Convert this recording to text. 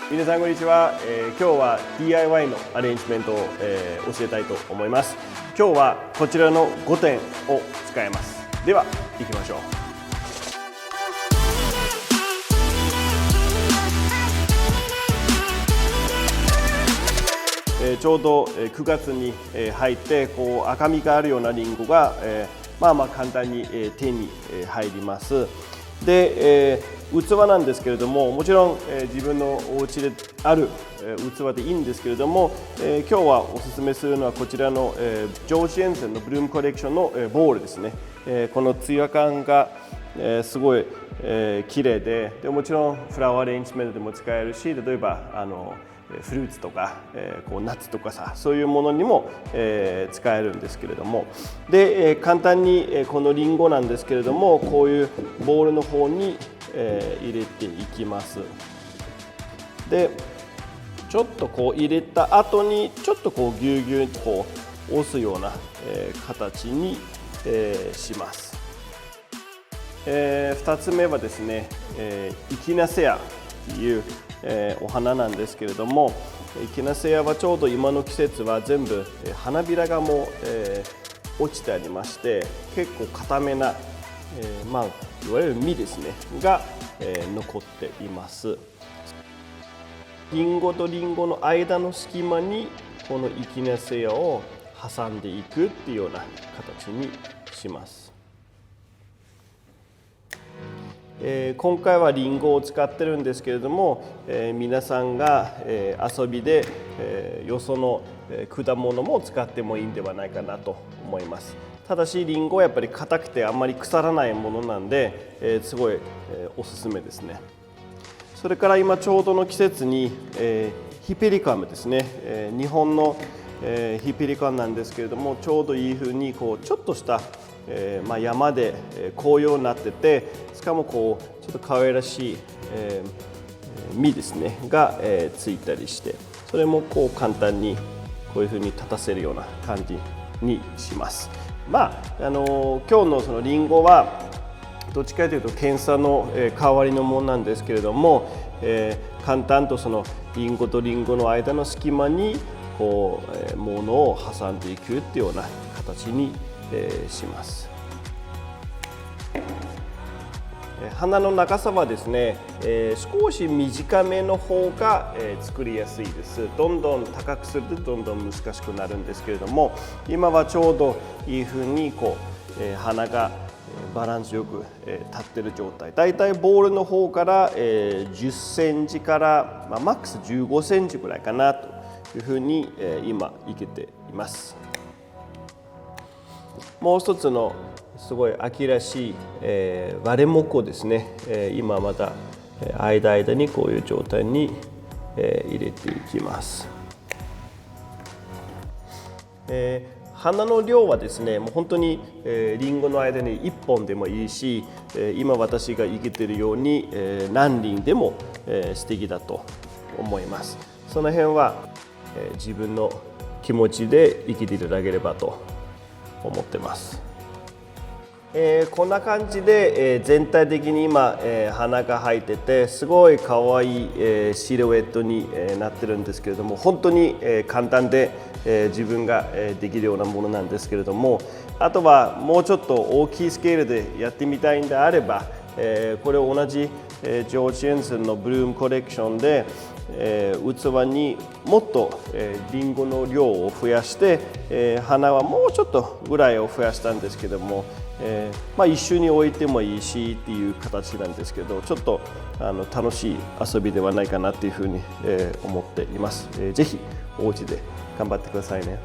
皆さんこんにちは、今日は DIY のアレンジメントを、教えたいと思います。今日はこちらの5点を使います。では行きましょう。ちょうど9月に入ってこう赤みがあるようなリンゴがまあ簡単に手に入ります。で、器なんですけれども、もちろん自分のお家である器でいいんですけれども、今日はおすすめするのはこちらのジョージ・エンセンのブルームコレクションのボールですね。このツヤ感がすごい綺麗で、もちろんフラワーアレンジメントでも使えるし、例えばフルーツとかこうナッツとかさ、そういうものにも使えるんですけれども、で簡単にこのリンゴなんですけれども、こういうボウルの方に入れていきます。でちょっとこう入れた後にちょっとこうぎゅうぎゅうとこう押すような形にします。2つ目はですね、エキナセアというお花なんですけれども、エキナセアはちょうど今の季節は全部花びらがもう落ちてありまして、結構固めな、いわゆる実ですねが残っています。リンゴとリンゴの間の隙間にこのエキナセアを挟んでいくっていうような形にします。今回はリンゴを使ってるんですけれども、皆さんが遊びでよその果物も使ってもいいんではないかなと思います。ただしリンゴはやっぱり硬くてあんまり腐らないものなんで、すごいおすすめですね。それから今ちょうどの季節にヒペリカムですね、日本のヒペリカムなんですけれども、ちょうどいい風にこうちょっとした山で紅葉になってて、しかもこうちょっと可愛らしい実ですねがついたりして、それもこう簡単にこういう風に立たせるような感じにします。今日のそのリンゴはどっちかというと検査の代わりのものなんですけれども、簡単とそのリンゴとリンゴの間の隙間にこうものを挟んでいくっていうような形にします。花の長さはですね、少し短めの方が作りやすいです。どんどん高くするとどんどん難しくなるんですけれども、今はちょうどいい風にこう花がバランスよく立ってる状態。だいたいボールの方から10センチからマックス15センチぐらいかなという風に今いけています。もう一つのすごい秋らしい割れ木をですね、今また間にこういう状態に入れていきます。花の量はですね、もう本当にリンゴの間に1本でもいいし、今私が生けているように何輪でも素敵だと思います。その辺は自分の気持ちで生きていただければと思ってます。こんな感じで全体的に今花が咲いてて、すごい可愛いシルエットになってるんですけれども、本当に簡単で自分ができるようなものなんですけれども、あとはもうちょっと大きいスケールでやってみたいんであれば、これを同じジョージ・エンセンのブルームコレクションで器にもっとリンゴの量を増やして、花はもうちょっとぐらいを増やしたんですけども、一緒に置いてもいいしっていう形なんですけど、ちょっと楽しい遊びではないかなというふうに思っています。ぜひお家で頑張ってくださいね。